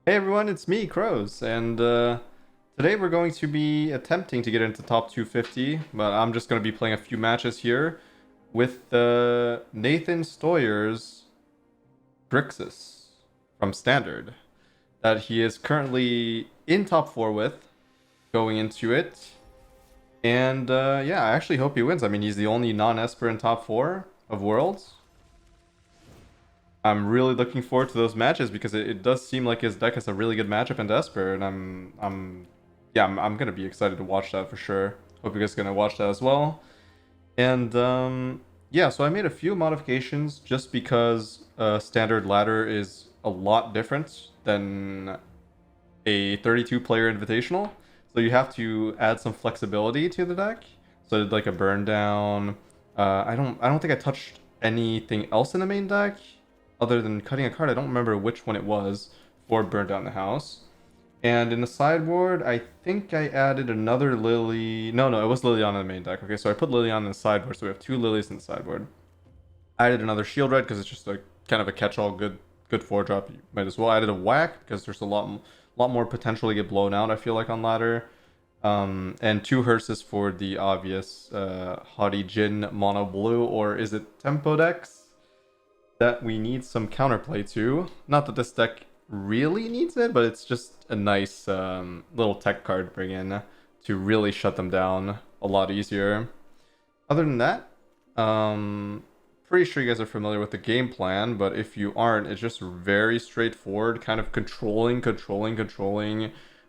Hey everyone, it's me, krowz, and today we're going to be attempting to get into top 250, but I'm just going to be playing a few matches here with Nathan Steuer's Grixis from Standard, that he is currently in top 4 with, going into it, and yeah, I actually hope he wins. I mean, he's the only non-Esper in top 4 of Worlds. I'm really looking forward to those matches because it does seem like his deck has a really good matchup in Esper, and I'm gonna be excited to watch that for sure. Hope you guys are gonna watch that as well. And yeah, so I made a few modifications just because standard ladder is a lot different than a 32 player invitational. So you have to add some flexibility to the deck. So like a burn down. I don't think I touched anything else in the main deck other than cutting a card. I don't remember which one it was for burn down the house. And in the sideboard, I think I added another Lily. No, it was Liliana in the main deck. Okay, so I put Liliana in the sideboard, so we have two Lilies in the sideboard. I added another Shield Red because it's just like kind of a catch-all good 4-drop. You might as well. I added a Whack because there's a lot more potential to get blown out, I feel like, on ladder. And two Hearses for the obvious Haughty Jin Mono Blue, or is it Tempo decks that we need some counterplay to. Not that this deck really needs it, but it's just a nice little tech card to bring in to really shut them down a lot easier. Other than that, pretty sure you guys are familiar with the game plan, but if you aren't, it's just very straightforward, kind of controlling,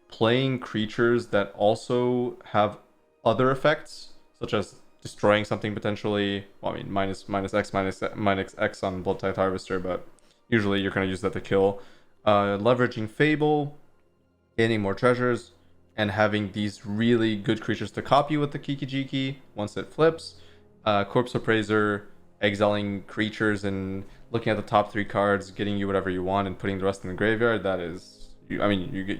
playing creatures that also have other effects, such as destroying something potentially. Well, I mean, minus X on Blood Tithe Harvester, but usually you're going to use that to kill. Leveraging Fable, gaining more treasures, and having these really good creatures to copy with the Kiki-Jiki once it flips. Corpse Appraiser, exiling creatures and looking at the top 3 cards, getting you whatever you want, and putting the rest in the graveyard. That is, you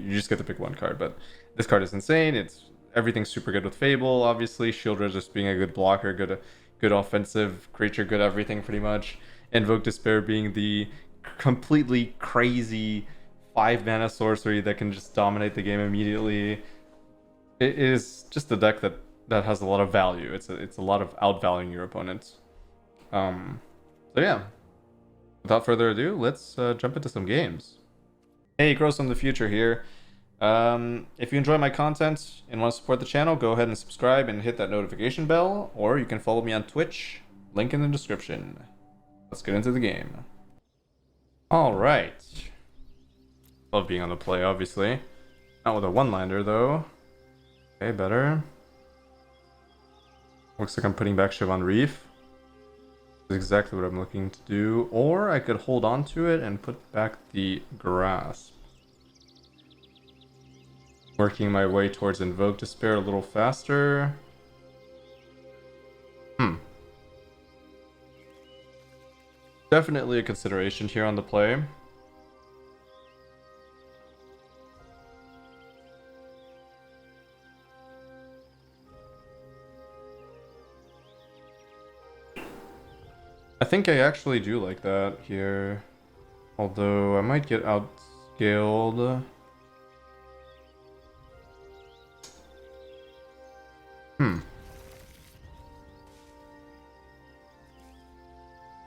just get to pick one card, but this card is insane. Everything's super good with Fable, obviously. Shield Red just being a good blocker, good offensive creature, good everything pretty much. Invoke Despair being the completely crazy 5-mana sorcery that can just dominate the game immediately. It is just a deck that has a lot of value. It's a lot of outvaluing your opponents. So yeah, without further ado, let's jump into some games. Hey, Crows from the future here. If you enjoy my content and want to support the channel, go ahead and subscribe and hit that notification bell, or you can follow me on Twitch, link in the description. Let's get into the game. Alright. Love being on the play, obviously. Not with a one-liner, though. Okay, better. Looks like I'm putting back Siobhan Reef. That's exactly what I'm looking to do. Or I could hold on to it and put back the Grasp. Working my way towards Invoke Despair a little faster. Definitely a consideration here on the play. I think I actually do like that here. Although I might get outscaled.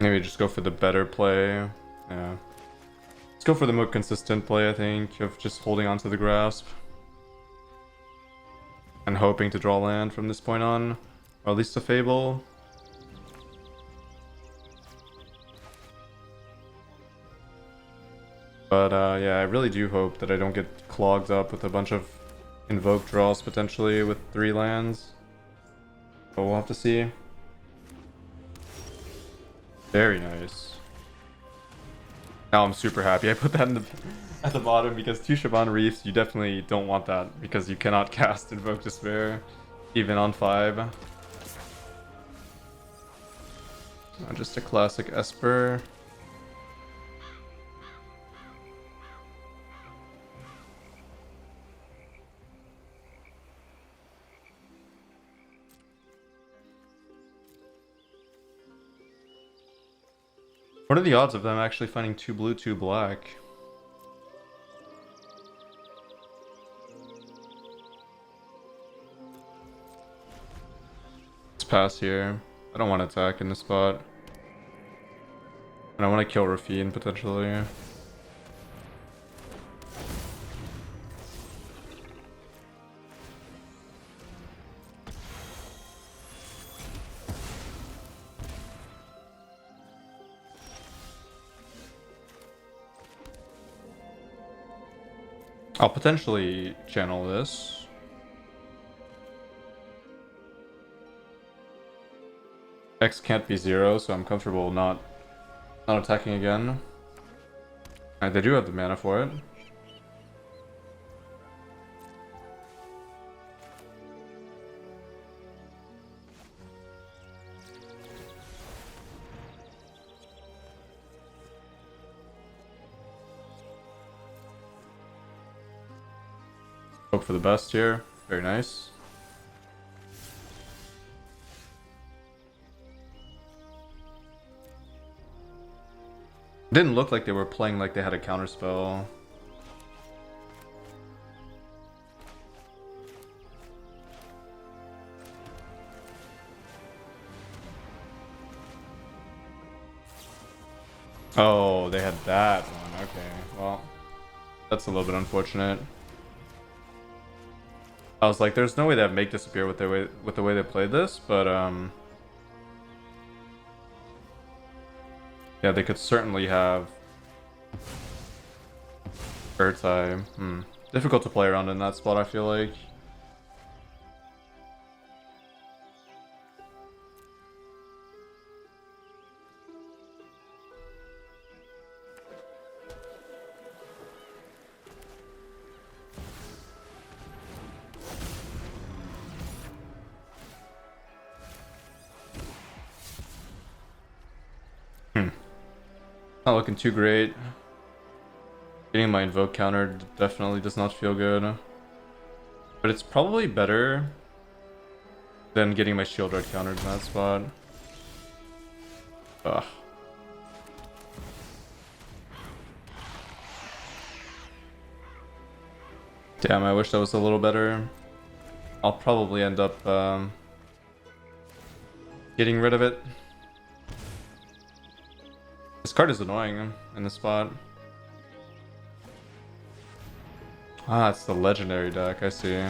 Maybe just go for the better play. Yeah. Let's go for the more consistent play, I think, of just holding on to the Grasp. And hoping to draw land from this point on. Or at least a Fable. But yeah, I really do hope that I don't get clogged up with a bunch of Invoke draws potentially with 3 lands. But we'll have to see. Very nice. Now I'm super happy I put that in at the bottom, because 2 Siobhan Reefs, you definitely don't want that because you cannot cast Invoke Despair even on 5. Just a classic Esper. What are the odds of them actually finding 2 blue, 2 black? pass here. I don't want to attack in this spot. And I want to kill Rafine potentially. I'll potentially channel this. X can't be 0, so I'm comfortable not attacking again. Alright, they do have the mana for it. Hope for the best here. Very nice. Didn't look like they were playing like they had a counterspell. Oh, they had that one. Okay, well, that's a little bit unfortunate. I was like, there's no way that make disappear with the way they played this, but yeah, they could certainly have Urtai. Difficult to play around in that spot, I feel like. Not looking too great. Getting my invoke counter definitely does not feel good. But it's probably better than getting my shield red countered in that spot. Ugh. Damn, I wish that was a little better. I'll probably end up getting rid of it. This card is annoying in this spot. Ah, it's the legendary deck, I see.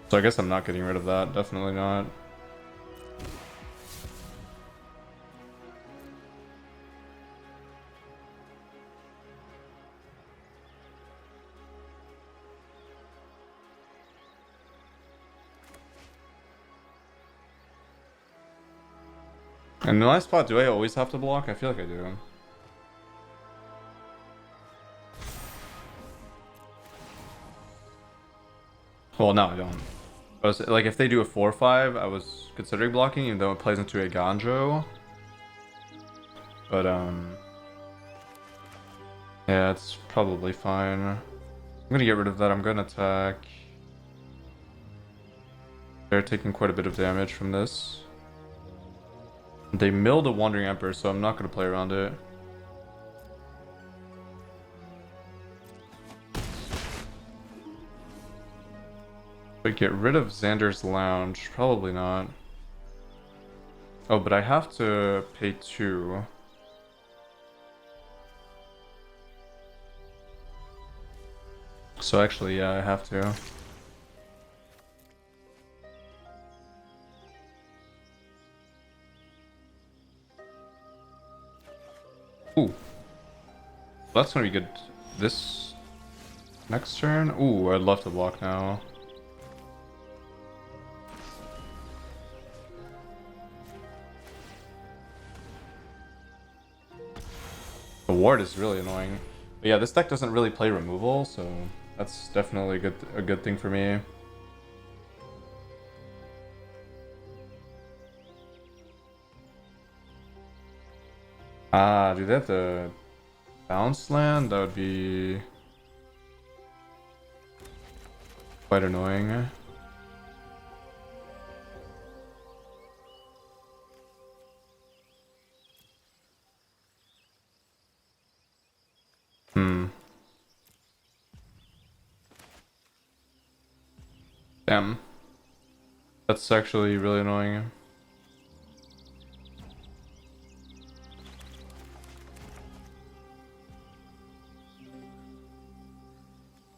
So I guess I'm not getting rid of that, definitely not. In my spot, do I always have to block? I feel like I do. Well, no, I don't. I was, like, if they do a 4-5, I was considering blocking, even though it plays into a Ganjo. But, yeah, it's probably fine. I'm gonna get rid of that. I'm gonna attack. They're taking quite a bit of damage from this. They milled a Wandering Emperor, so I'm not going to play around it. But get rid of Xander's Lounge? Probably not. Oh, but I have to pay 2. So actually, yeah, I have to. Ooh. That's gonna be good. This next turn? Ooh, I'd love to block now. The ward is really annoying. But yeah, this deck doesn't really play removal, so that's definitely a good thing for me. Ah, do they have to bounce land? That would be quite annoying. Damn. That's actually really annoying.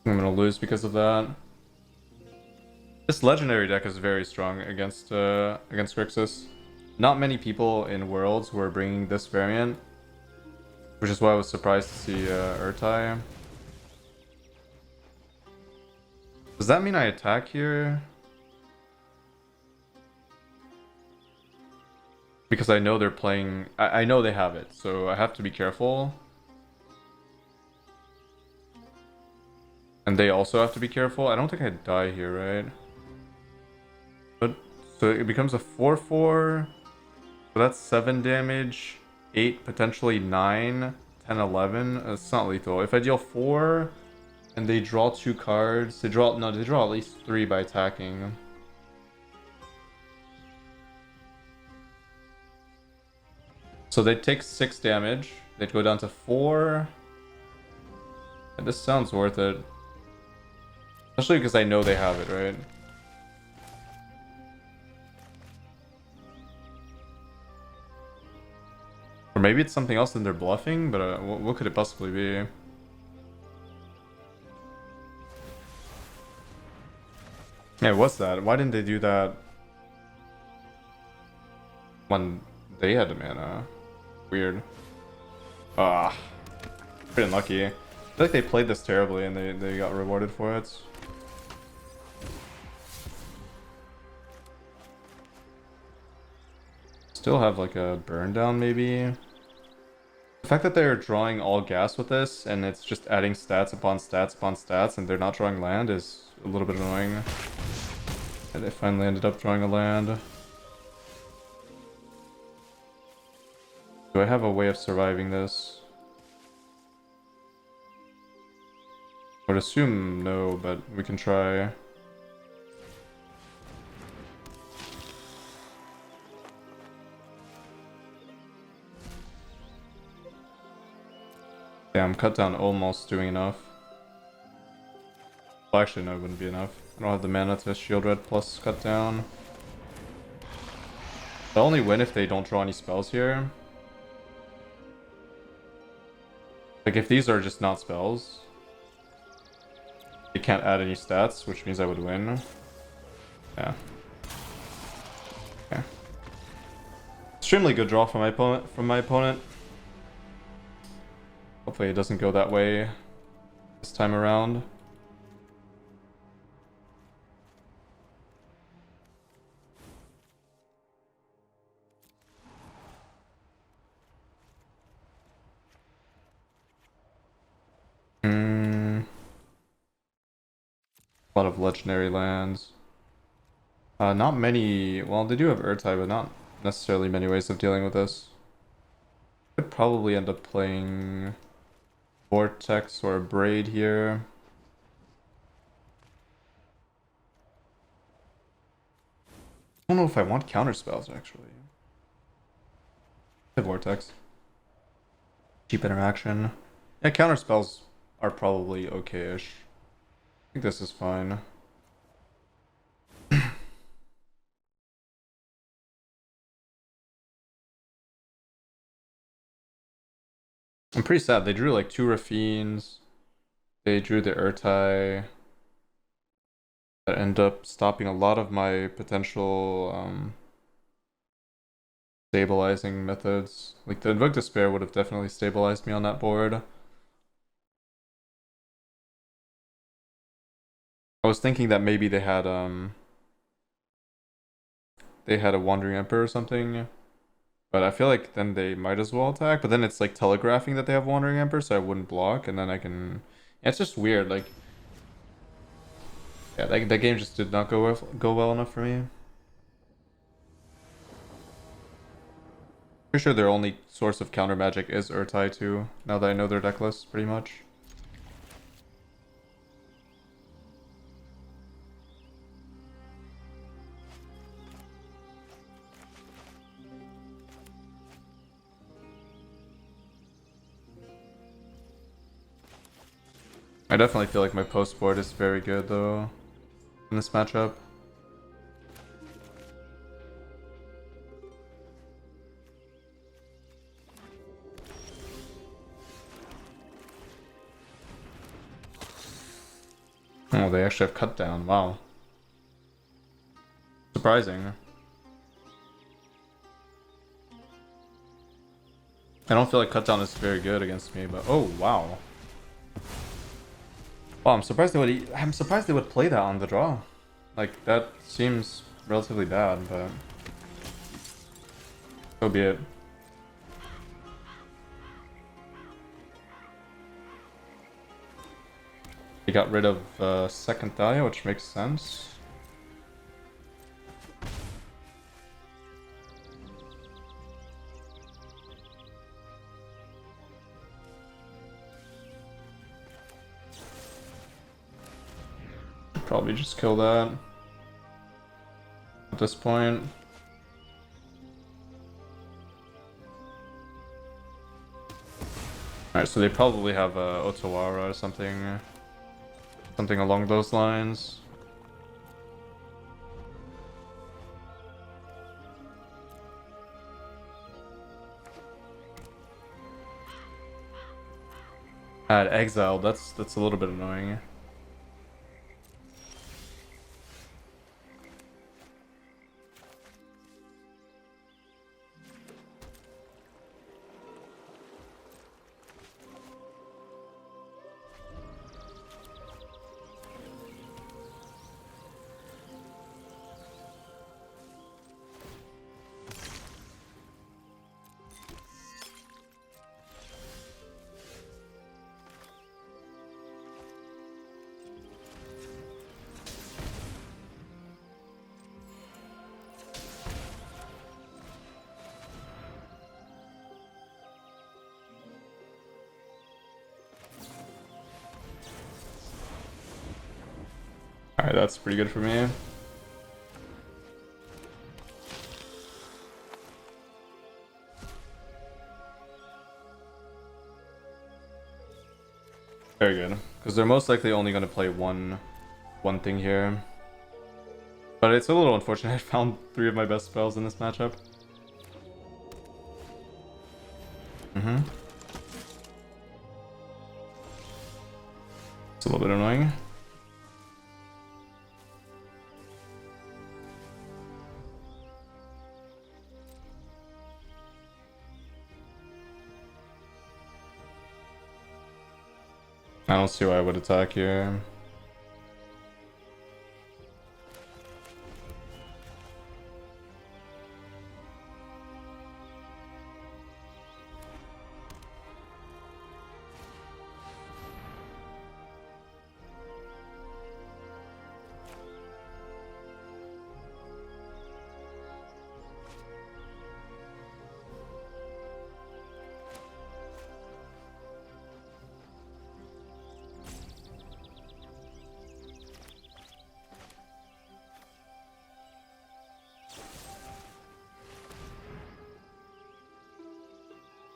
I'm gonna lose because of that. This legendary deck is very strong against Grixis. Not many people in Worlds were bringing this variant, which is why I was surprised to see Urtai. Does that mean I attack here? Because I know they're playing... I know they have it, so I have to be careful. And they also have to be careful. I don't think I die here, right? But so it becomes a 4/4. So that's 7 damage, 8, potentially 9, 10, 11. It's not lethal. If I deal 4 and they draw 2 cards, they draw at least 3 by attacking. So they'd take 6 damage. They'd go down to 4. And this sounds worth it. Especially because I know they have it, right? Or maybe it's something else than they're bluffing, but what could it possibly be? Yeah, what's that? Why didn't they do that when they had the mana? Weird. Ah, pretty unlucky. I feel like they played this terribly and they got rewarded for it. Still have like a burn down maybe. The fact that they're drawing all gas with this and it's just adding stats upon stats upon stats and they're not drawing land is a little bit annoying. And they finally ended up drawing a land. Do I have a way of surviving this? I would assume no, but we can try. Damn, cut down almost doing enough. Well, actually, no, it wouldn't be enough. I don't have the mana to shield red plus cut down. They'll only win if they don't draw any spells here. Like, if these are just not spells, they can't add any stats, which means I would win. Yeah. Okay. Extremely good draw from my opponent. Hopefully it doesn't go that way this time around. A lot of legendary lands. Not many... Well, they do have Urtai, but not necessarily many ways of dealing with this. Could probably end up playing Vortex or Braid here. I don't know if I want counter spells actually. The Vortex. Cheap interaction. Yeah, counter spells are probably okay-ish. I think this is fine. I'm pretty sad. They drew like 2 Raffines. They drew the Urtai. That end up stopping a lot of my potential stabilizing methods. Like the Invoke Despair would have definitely stabilized me on that board. I was thinking that maybe they had a Wandering Emperor or something. But I feel like then they might as well attack. But then it's like telegraphing that they have Wandering Emperor, so I wouldn't block, and then I can... Yeah, it's just weird, like... Yeah, that game just did not go well enough for me. Pretty sure their only source of counter magic is Urtai too, now that I know their deck list, pretty much. I definitely feel like my post board is very good though. in this matchup. Oh, they actually have cut down. Wow. Surprising. I don't feel like cut down is very good against me, but oh wow. Wow, I'm surprised they would play that on the draw. Like that seems relatively bad, but so be it. He got rid of second Dahlia, which makes sense. Probably just kill that at this point. Alright, so they probably have Otawara or something along those lines. Add exile, that's a little bit annoying. Alright, that's pretty good for me. Very good, because they're most likely only going to play one thing here. But it's a little unfortunate. I found 3 of my best spells in this matchup. It's a little bit annoying. I don't see why I would attack here.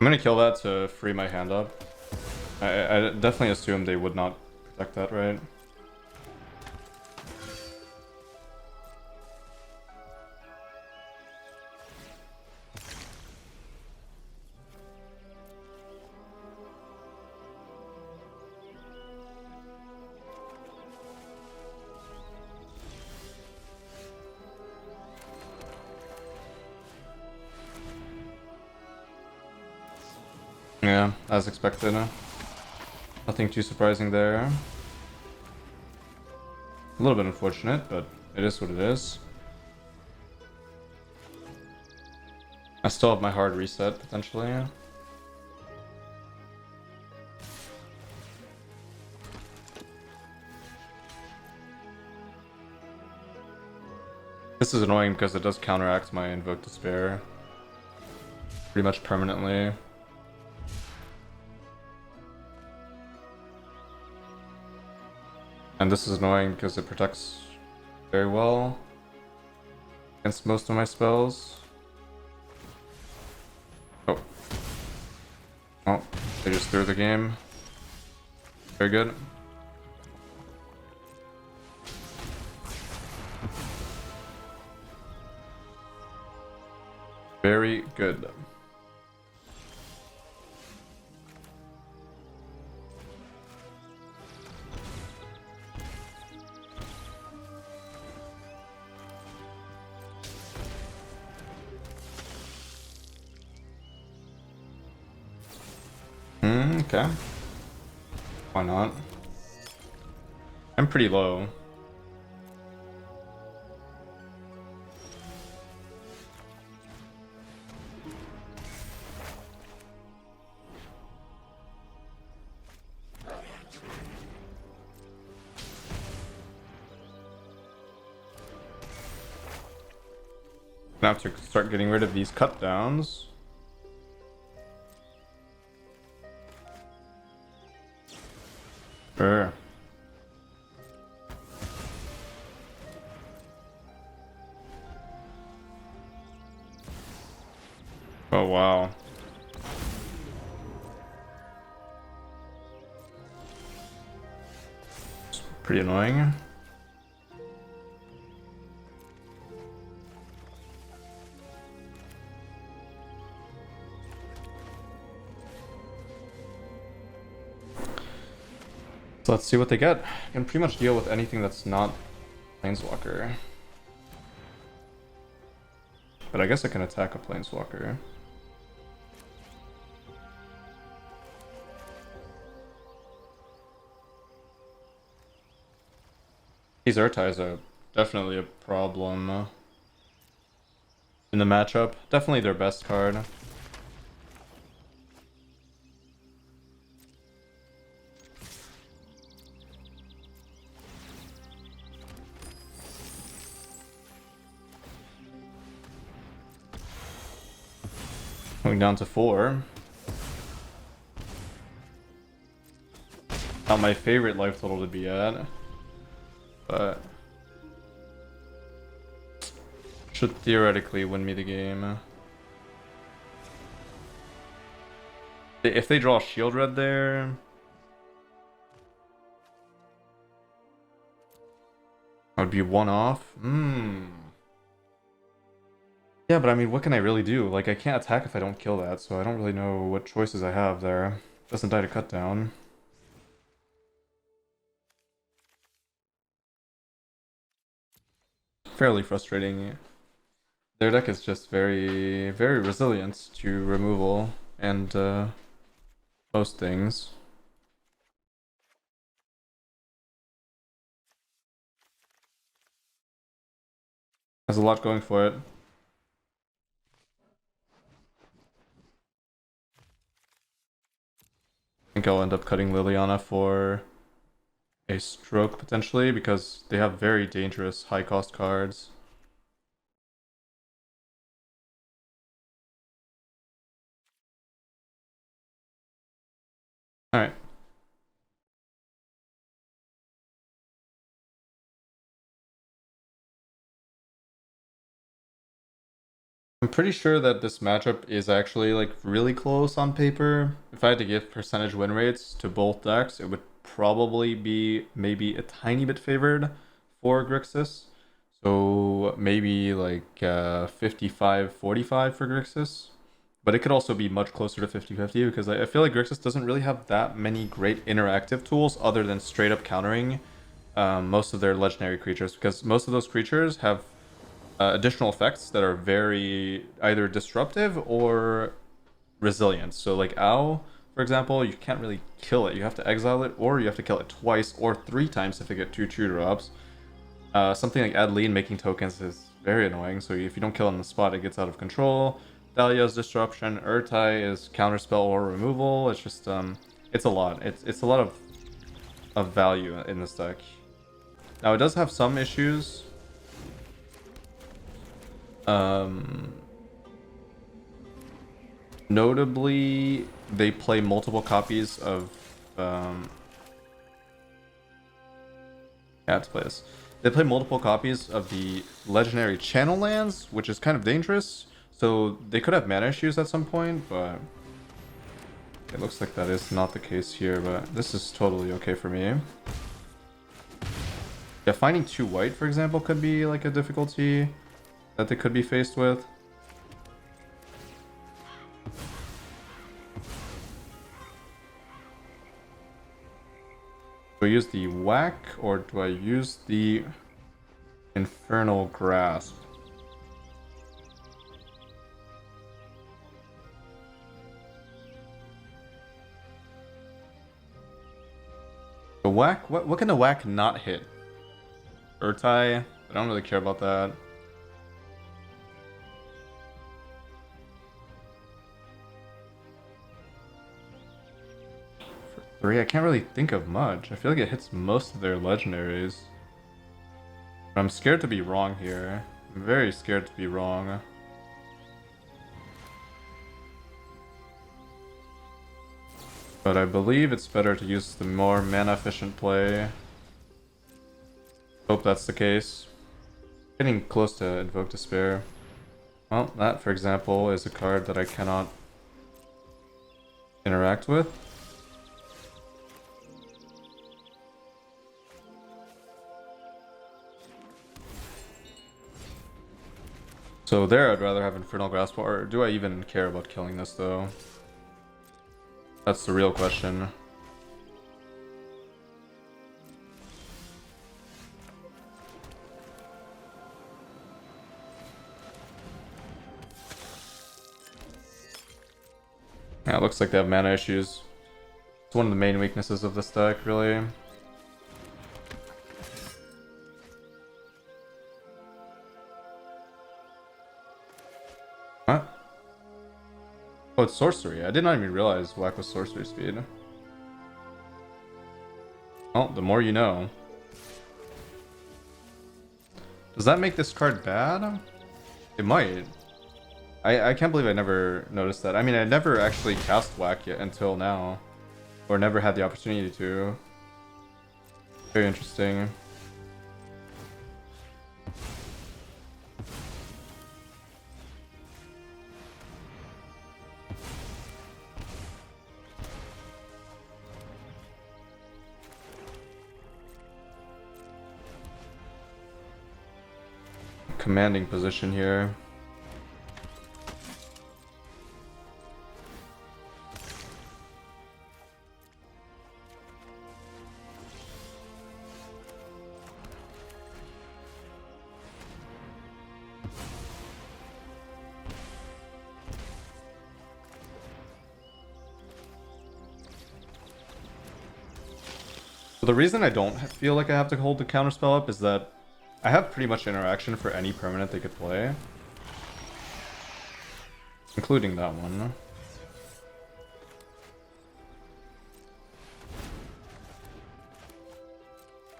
I'm gonna kill that to free my hand up. I definitely assume they would not protect that, right? Yeah, as expected. Nothing too surprising there. A little bit unfortunate, but it is what it is. I still have my hard reset, potentially. This is annoying because it does counteract my Invoke Despair pretty much permanently. And this is annoying because it protects very well against most of my spells. Oh. Oh, they just threw the game. Very good. Very good. Okay. Why not? I'm pretty low. I have to start getting rid of these cut downs. Sure. Oh wow. It's pretty annoying. So let's see what they get. I can pretty much deal with anything that's not Planeswalker. But I guess I can attack a Planeswalker. These Urtais are definitely a problem in the matchup. Definitely their best card. Going down to 4. Not my favorite life total to be at, but should theoretically win me the game. If they draw Shield Red there, I would be 1 off. Yeah, but I mean, what can I really do? Like, I can't attack if I don't kill that, so I don't really know what choices I have there. Doesn't die to cut down. Fairly frustrating. Their deck is just very, very resilient to removal and most things. Has a lot going for it. I think I'll end up cutting Liliana for a stroke potentially because they have very dangerous high cost cards. Alright. I'm pretty sure that this matchup is actually like really close on paper. If I had to give percentage win rates to both decks, it would probably be maybe a tiny bit favored for Grixis. So maybe like 55-45 for Grixis. But it could also be much closer to 50-50 because I feel like Grixis doesn't really have that many great interactive tools other than straight up countering most of their legendary creatures, because most of those creatures have additional effects that are very either disruptive or resilient. So like Ow, for example, you can't really kill it. You have to exile it, or you have to kill it twice or 3 times if you get 2 true drops. Something like Adeline making tokens is very annoying, so if you don't kill it on the spot, it gets out of control. Dahlia's disruption, Urtai is counterspell or removal. It's just it's a lot. It's a lot of value in this deck. Now it does have some issues. Notably, they play multiple copies of yeah, let's play this. They play multiple copies of the legendary channel lands, which is kind of dangerous. So they could have mana issues at some point, but it looks like that is not the case here. But this is totally okay for me. Yeah, finding 2 white, for example, could be like a difficulty that they could be faced with. Do I use the whack or do I use the infernal grasp? The whack? What can the whack not hit? Urtai? I don't really care about that. For 3, I can't really think of much. I feel like it hits most of their legendaries. But I'm scared to be wrong here. I'm very scared to be wrong. But I believe it's better to use the more mana efficient play. Hope that's the case. Getting close to Invoke Despair. Well, that, for example, is a card that I cannot interact with. So there, I'd rather have Infernal Grasp, or do I even care about killing this, though? That's the real question. Yeah, it looks like they have mana issues. It's one of the main weaknesses of this deck, really. What? Oh, it's sorcery. I did not even realize whack was sorcery speed. Well, the more you know. Does that make this card bad? It might. I can't believe I never noticed that. I mean, I never actually cast whack yet until now. Or never had the opportunity to. Very interesting. Commanding position here. So the reason I don't feel like I have to hold the counterspell up is that I have pretty much interaction for any permanent they could play. Including that one.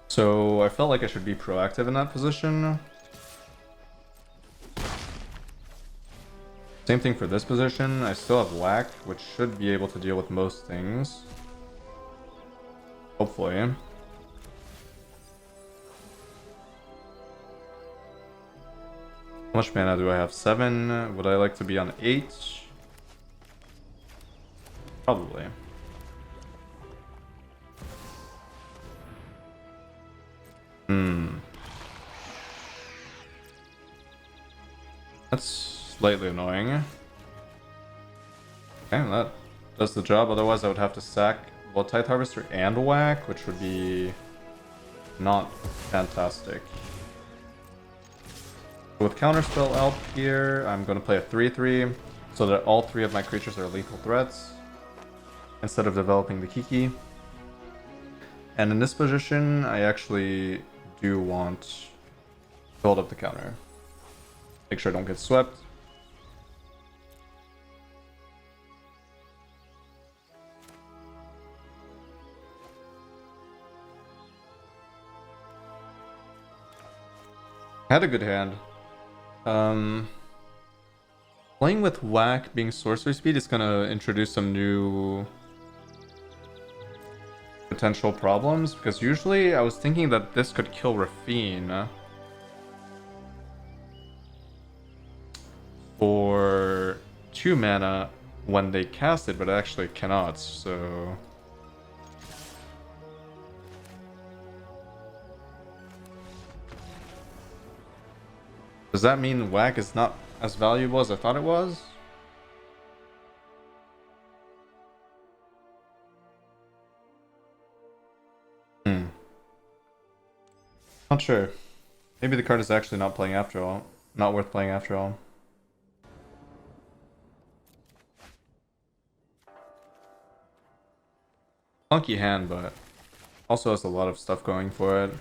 So I felt like I should be proactive in that position. Same thing for this position. I still have whack, which should be able to deal with most things. Hopefully. How much mana do I have? 7. Would I like to be on 8? Probably. That's slightly annoying. Okay, that does the job. Otherwise, I would have to sack Blood Tithe Harvester and whack, which would be not fantastic. With Counterspell out here, I'm going to play a 3/3 so that all 3 of my creatures are lethal threats instead of developing the Kiki. And in this position, I actually do want to build up the counter. Make sure I don't get swept. Had a good hand. Playing with whack being sorcery speed is gonna introduce some new potential problems, because usually I was thinking that this could kill Rafine for 2 mana when they cast it, but it actually cannot, so... Does that mean whack is not as valuable as I thought it was? Hmm. Not sure. Maybe the card is actually not playing after all. Not worth playing after all. Funky hand, but also has a lot of stuff going for it.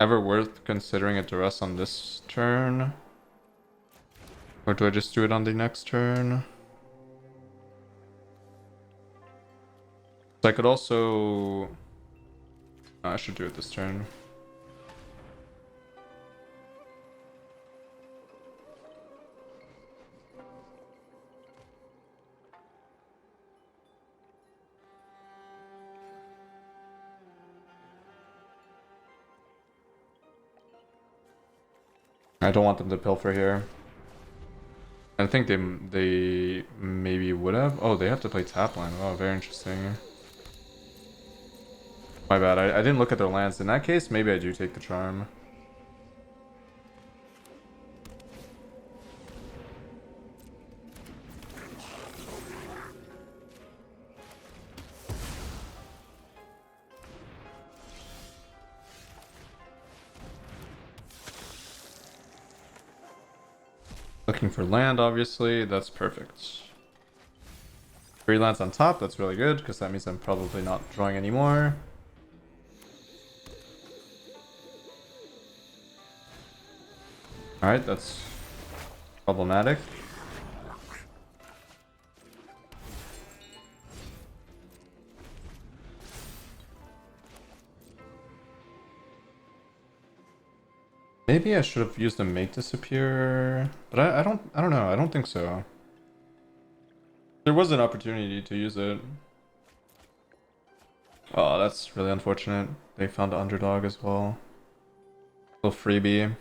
Ever worth considering a duress on this turn? Or do I just do it on the next turn? So I could also... No, I should do it this turn. I don't want them to pilfer here. I think they maybe would have. Oh, they have to play tap line. Oh, very interesting. My bad. I didn't look at their lands. In that case, maybe I do take the charm. Looking for land, obviously. That's perfect. 3 lands on top. That's really good, because that means I'm probably not drawing anymore. Alright, that's problematic. Maybe I should have used a make disappear, but I don't know. I don't think so. There was an opportunity to use it. Oh, that's really unfortunate. They found the underdog as well. Little freebie.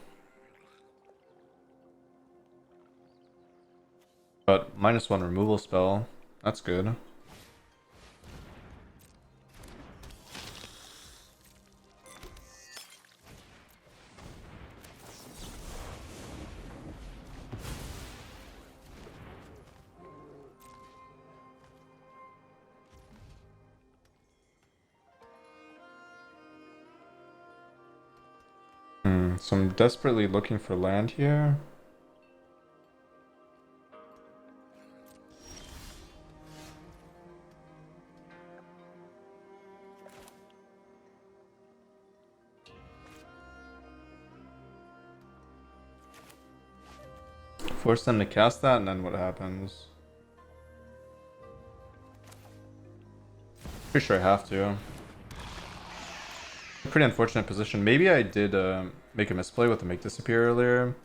But -1 removal spell. That's good. So I'm desperately looking for land here. Force them to cast that, and then what happens? Pretty sure I have to. Pretty unfortunate position. Maybe I did make a misplay with the make disappear earlier.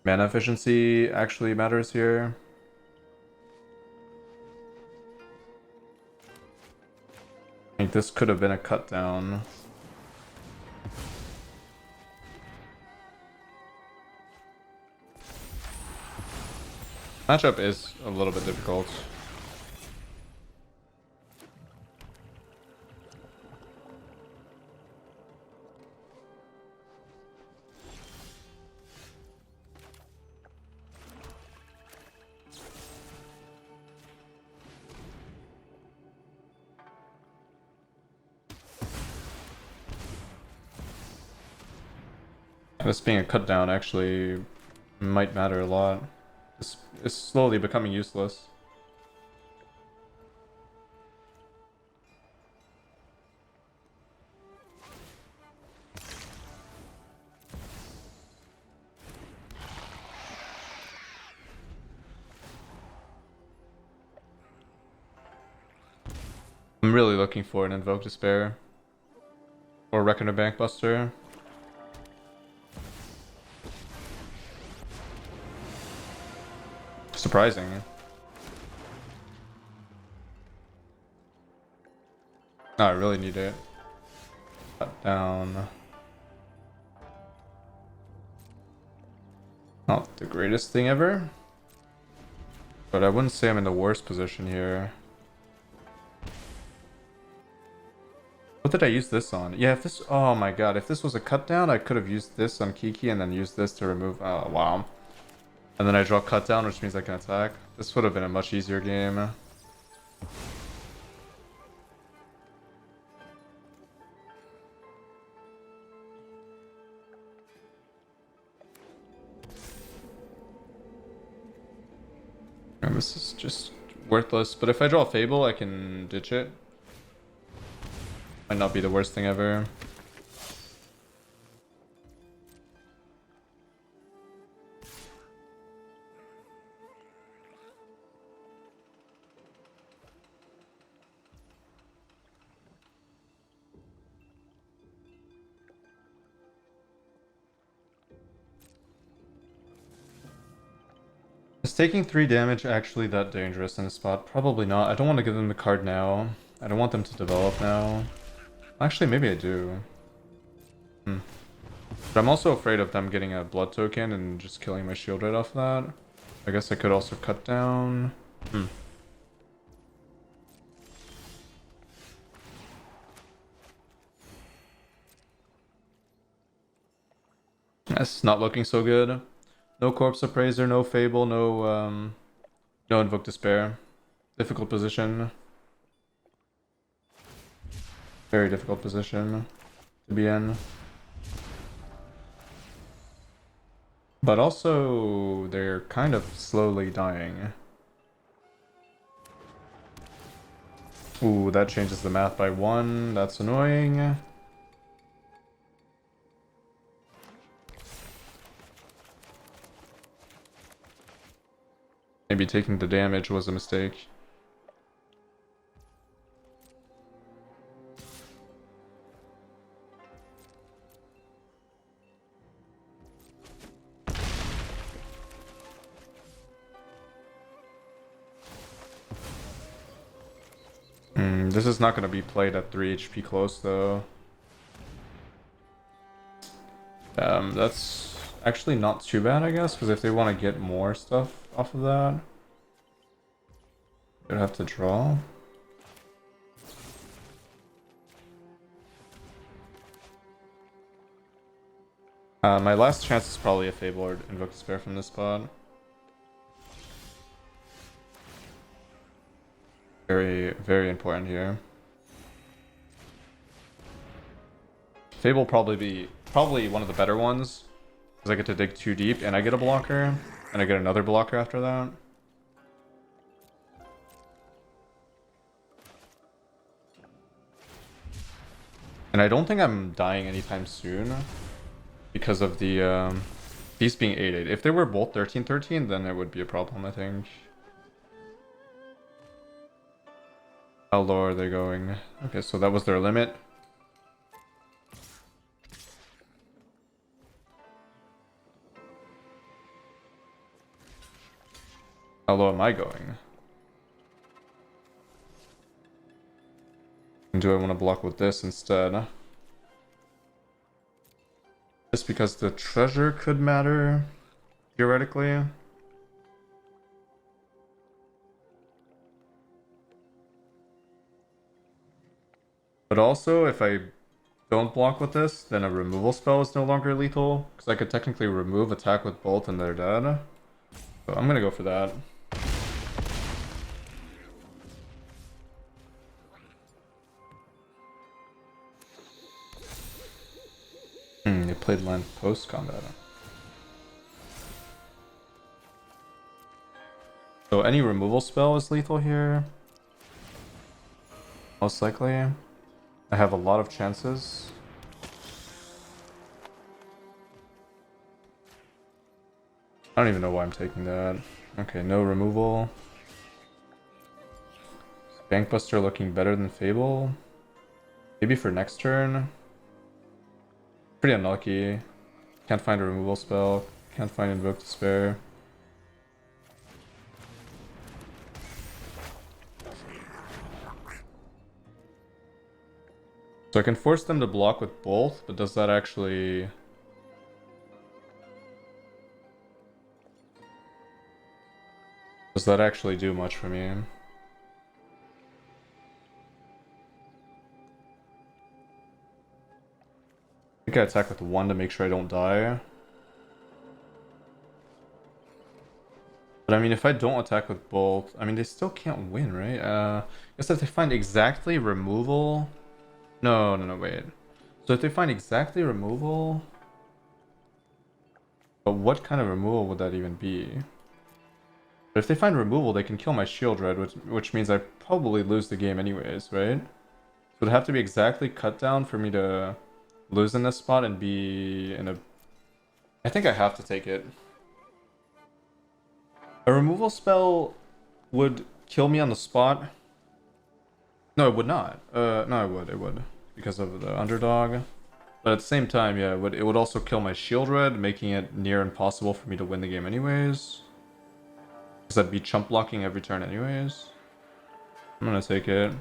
Mana efficiency actually matters here. I think this could have been a cut down. Matchup is a little bit difficult. This being a cut down actually might matter a lot. This is slowly becoming useless. I'm really looking for an Invoke Despair or Reckoner Bankbuster. Surprising. No, I really need it. Cut down. Not the greatest thing ever. But I wouldn't say I'm in the worst position here. What did I use this on? Yeah, if this... Oh my god, if this was a cut down, I could have used this on Kiki and then used this to remove... Oh, wow. And then I draw cut down, which means I can attack. This would have been a much easier game. And this is just worthless. But if I draw Fable, I can ditch it. Might not be the worst thing ever. Is taking 3 damage actually that dangerous in a spot? Probably not. I don't want to give them the card now. I don't want them to develop now. Actually, maybe I do. But I'm also afraid of them getting a blood token and just killing my shield right off that. I guess I could also cut down. That's not looking so good. No Corpse Appraiser, no Fable, no Invoke Despair. Difficult position. Very difficult position to be in. But also, they're kind of slowly dying. Ooh, that changes the math by 1. That's annoying. Maybe taking the damage was a mistake. This is not going to be played at 3 HP close though. That's actually not too bad, I guess, because if they want to get more stuff off of that, they'd have to draw. My last chance is probably a Fable or Invoke Despair from this spot. Very, very important here. Fable probably one of the better ones, because I get to dig too deep and I get a blocker, and I get another blocker after that. And I don't think I'm dying anytime soon because of the these being 8-8. If they were both 13-13, then it would be a problem, I think. How low are they going? Okay, so that was their limit. How low am I going? And do I want to block with this instead? Just because the treasure could matter, theoretically. But also, if I don't block with this, then a removal spell is no longer lethal, because I could technically remove attack with bolt and they're dead. So I'm gonna go for that. They played land post-combat. So any removal spell is lethal here. Most likely. I have a lot of chances. I don't even know why I'm taking that. Okay, no removal. Bankbuster looking better than Fable. Maybe for next turn. Pretty unlucky. Can't find a removal spell. Can't find Invoke Despair. So I can force them to block with both, but does that actually... Does that actually do much for me? think I attack with 1 to make sure I don't die. But I mean, if I don't attack with both, I mean, they still can't win, right? I guess if they find exactly removal... No, wait. So if they find exactly removal... But what kind of removal would that even be? But if they find removal, they can kill my shield red, which means I probably lose the game anyways, right? So it would have to be exactly cut down for me to lose in this spot and be in a... I think I have to take it. A removal spell would kill me on the spot. No, it would not. No, it would. Because of the underdog. But at the same time, yeah, it would also kill my shield red, making it near impossible for me to win the game anyways. Because I'd be chump blocking every turn anyways. I'm gonna take it.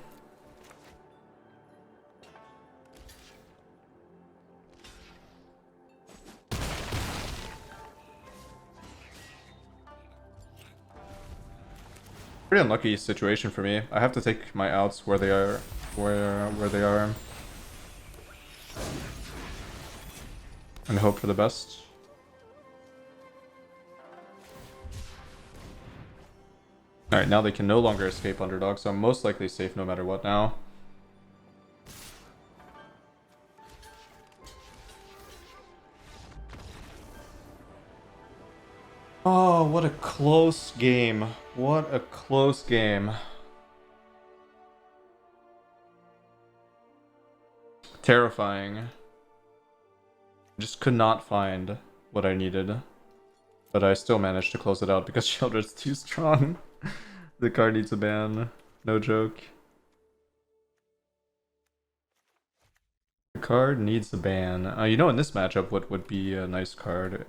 Pretty unlucky situation for me. I have to take my outs where they are, where they are, and hope for the best. Alright, now they can no longer escape underdog, so I'm most likely safe no matter what now. Oh, what a close game. What a close game. Terrifying. Just could not find what I needed. But I still managed to close it out because Shieldred's too strong. The card needs a ban. No joke. The card needs a ban. You know, in this matchup, what would be a nice card?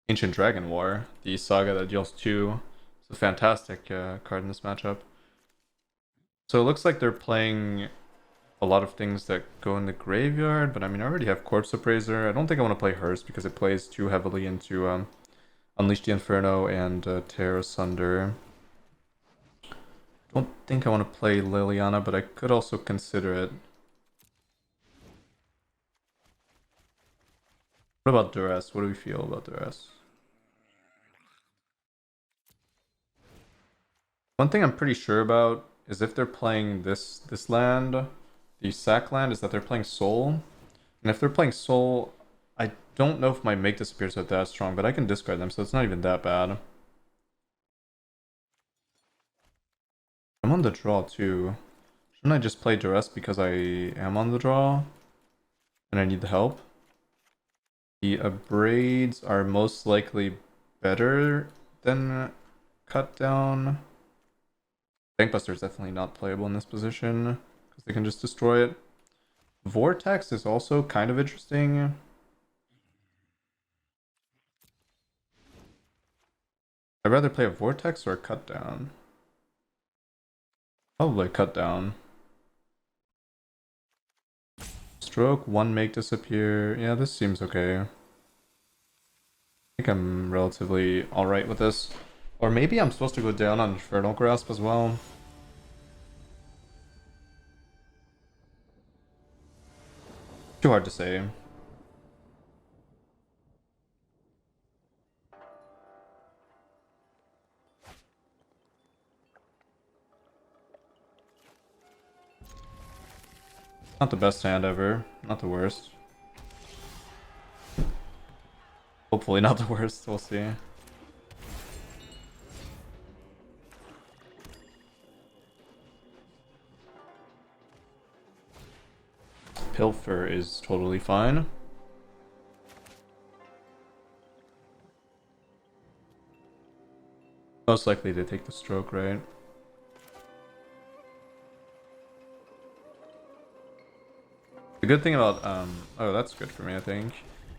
Ancient Dragon War, the saga that deals 2. It's a fantastic card in this matchup. So it looks like they're playing a lot of things that go in the graveyard, but I mean, I already have Corpse Appraiser. I don't think I want to play Hearst because it plays too heavily into Unleash the Inferno and Tear Asunder. Don't think I want to play Liliana, but I could also consider it. What about Duress? What do we feel about Duress? One thing I'm pretty sure about is if they're playing this land, the sack land, is that they're playing Soul. And if they're playing Soul, I don't know if my Make Disappears are that strong, but I can discard them, so it's not even that bad. I'm on the draw too. Shouldn't I just play Duress because I am on the draw? And I need the help? The Abrades are most likely better than Cut Down. Bankbuster is definitely not playable in this position because they can just destroy it. Vortex is also kind of interesting. I'd rather play a Vortex or a Cut Down. Probably Cut Down. Stroke, 1 Make Disappear. Yeah, this seems okay. I think I'm relatively alright with this. Or maybe I'm supposed to go down on Infernal Grasp as well. Too hard to say. Not the best hand ever. Not the worst. Hopefully not the worst. We'll see. Pilfer is totally fine. Most likely to take the stroke, right? The good thing about, oh, that's good for me, I think.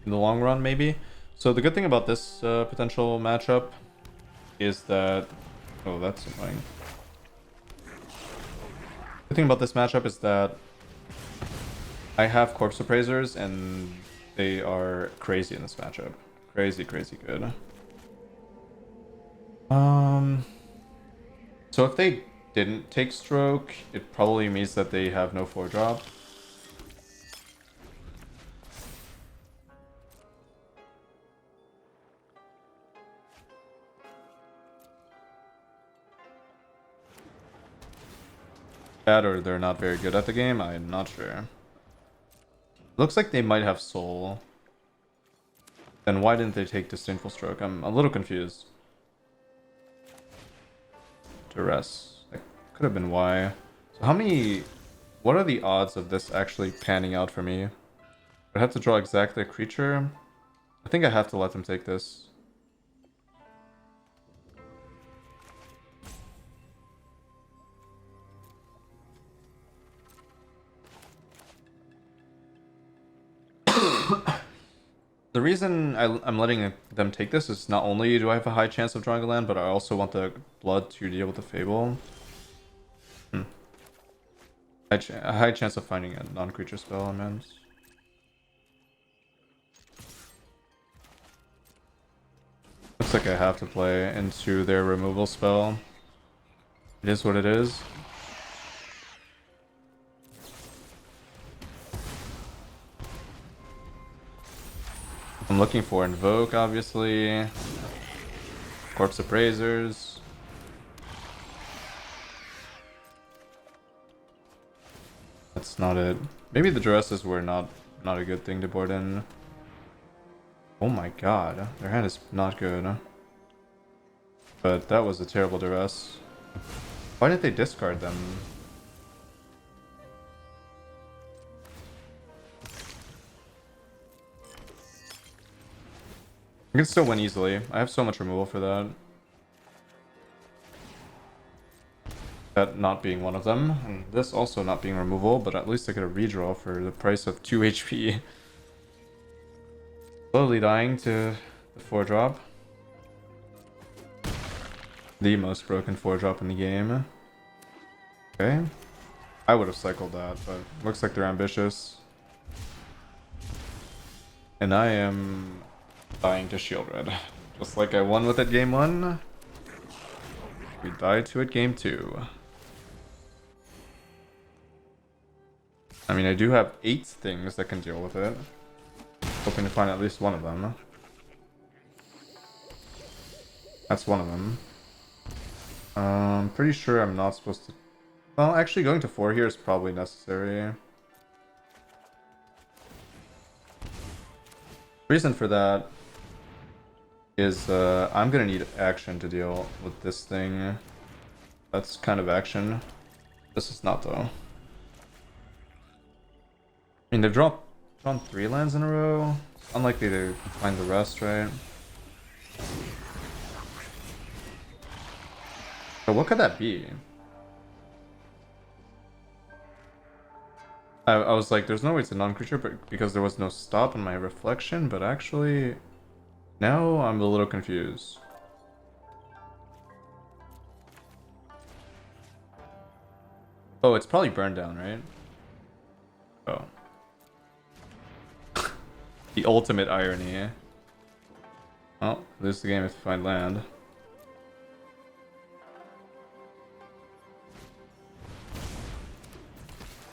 In the long run, maybe. So the good thing about this potential matchup is that... Oh, that's annoying. The thing about this matchup is that I have Corpse Appraisers, and they are crazy in this matchup. Crazy, crazy good. So if they didn't take Stroke, it probably means that they have no 4-drop. bad or they're not very good at the game. I'm not sure. Looks like they might have soul. Then why didn't they take Disdainful Stroke? I'm a little confused. Duress. That could have been why. So how many... What are the odds of this actually panning out for me? I have to draw exactly a creature. I think I have to let them take this. The reason I'm letting them take this is not only do I have a high chance of drawing a land, but I also want the blood to deal with the Fable. A high chance of finding a non-creature spell, I meant. Looks like I have to play into their removal spell. It is what it is. I'm looking for Invoke, obviously. Corpse Appraisers. That's not it. Maybe the Duresses were not a good thing to board in. Oh my god, their hand is not good. But that was a terrible Duress. Why did they discard them? I can still win easily. I have so much removal for that. That not being one of them, and this also not being removal, but at least I get a redraw for the price of 2 HP. Slowly dying to the 4-drop. The most broken 4-drop in the game. Okay. I would have cycled that, but looks like they're ambitious. And I am dying to Shield Red. Just like I won with it game 1. We died to it game 2. I mean, I do have 8 things that can deal with it. Hoping to find at least one of them. That's one of them. Pretty sure I'm not supposed to... Well, actually going to 4 here is probably necessary. Reason for that is I'm gonna need action to deal with this thing. That's kind of action. This is not, though. I mean, they've drawn 3 lands in a row. It's unlikely to find the rest, right? But what could that be? I was like, there's no way it's a non-creature, but because there was no stop in my reflection, but actually... Now I'm a little confused. Oh, it's probably burned down, right? Oh. The ultimate irony. Well, lose the game if you find land.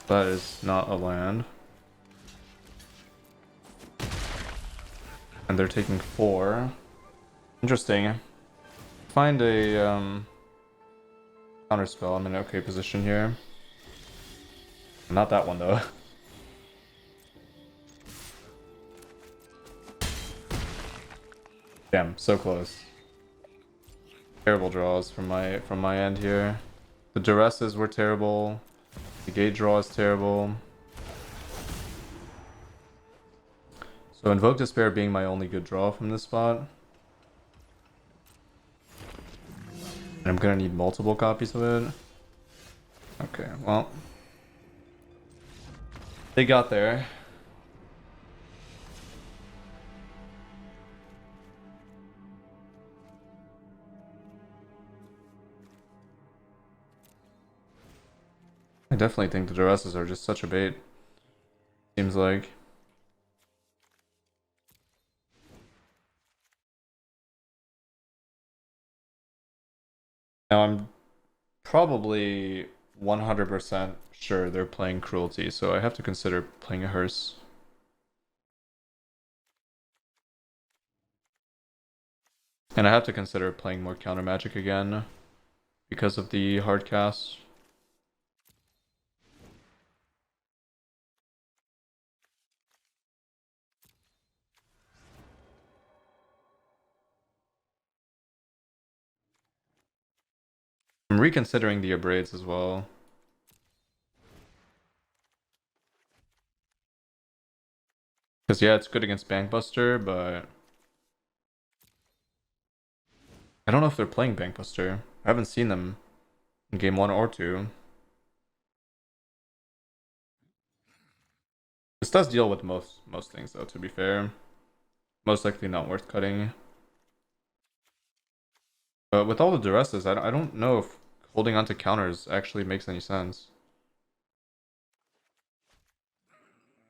That is not a land. And they're taking 4. Interesting. Find a counter spell. I'm in an okay position here. Not that one though. Damn, so close. Terrible draws from my end here. The Duresses were terrible. The gate draw is terrible. So Invoke Despair being my only good draw from this spot. And I'm gonna need multiple copies of it. Okay, well. They got there. I definitely think the Duresses are just such a bait. Seems like. Now I'm probably 100% sure they're playing Cruelty, so I have to consider playing a Hearse. And I have to consider playing more counter magic again because of the hard cast. I'm reconsidering the abrades as well. Because yeah, it's good against Bankbuster, but I don't know if they're playing Bankbuster. I haven't seen them in game 1 or 2. This does deal with most things though, to be fair. Most likely not worth cutting. But with all the duresses, I don't know if holding onto counters actually makes any sense.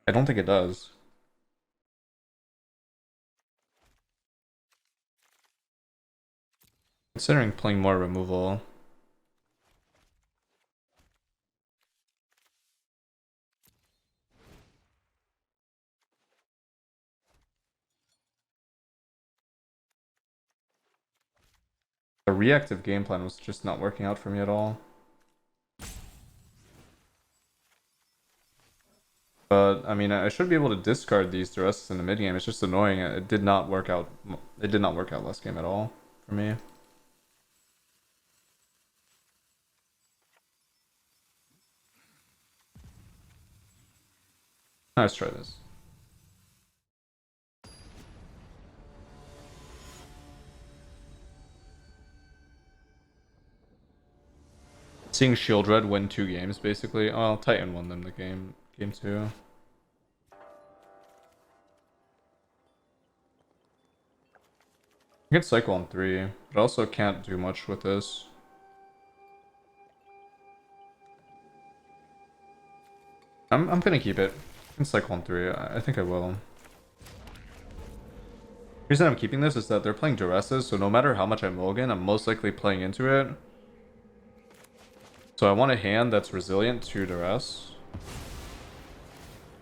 I don't think it does. Considering playing more removal. The reactive game plan was just not working out for me at all. But I mean, I should be able to discard these duresses in the mid game. It's just annoying. It did not work out. It did not work out last game at all for me. Let's try this. Seeing Shield Red win 2 games basically. Oh, Titan won them the game 2. I can cycle on 3, but also can't do much with this. I'm gonna keep it. I can cycle on 3. I think I will. The reason I'm keeping this is that they're playing duresses, so no matter how much I mulligan, I'm most likely playing into it. So I want a hand that's resilient to duress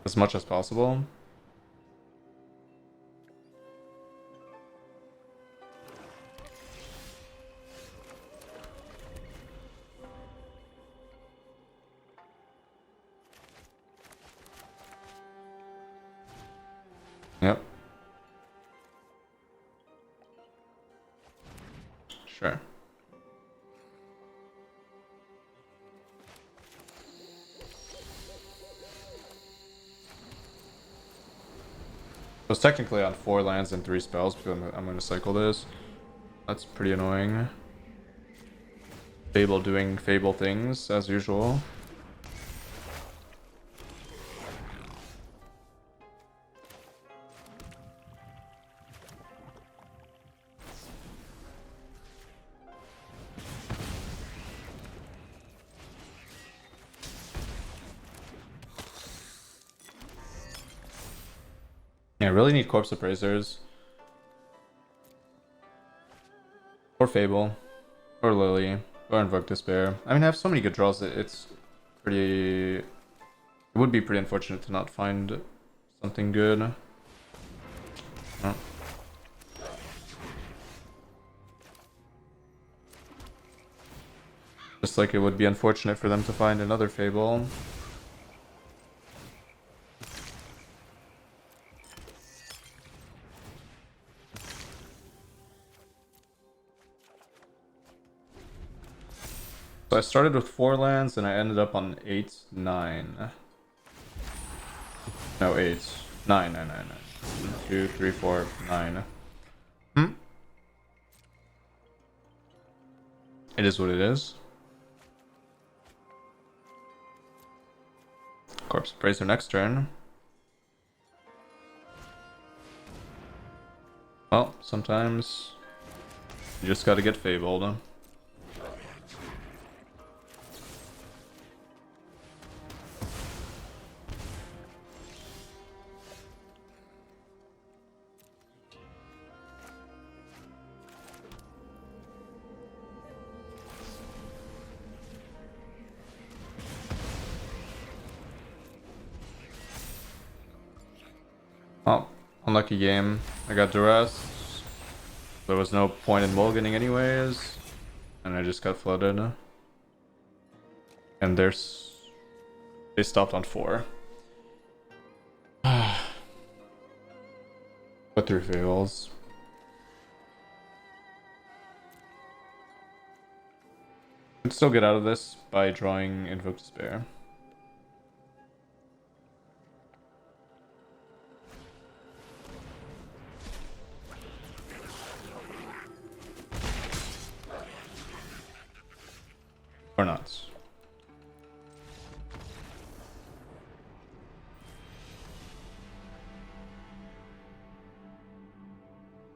as much as possible. Yep. Sure. I was technically on 4 lands and 3 spells because I'm going to cycle this. That's pretty annoying. Fable doing Fable things, as usual. Yeah, I really need Corpse Appraisers. Or Fable. Or Lily. Or Invoke Despair. I mean, I have so many good draws that it's pretty... It would be pretty unfortunate to not find something good. Oh. Just like it would be unfortunate for them to find another Fable. So I started with 4 lands and I ended up on 8, 9. No, 8. 9, 9, 9, 9. 1, 2, 3, 4, 9. Hmm? It is what it is. Corpse Appraiser next turn. Well, sometimes you just gotta get fabled. Oh, unlucky game. I got duress. There was no point in mulliganing anyways. And I just got flooded. And they stopped on 4. But through fails. can still get out of this by drawing Invoke Despair. Or not.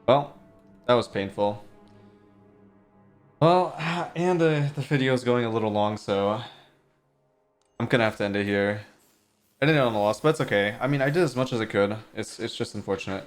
Well, that was painful. Well, and the video is going a little long, so I'm gonna have to end it here. I didn't know on the loss, but it's okay. I mean, I did as much as I could. It's just unfortunate.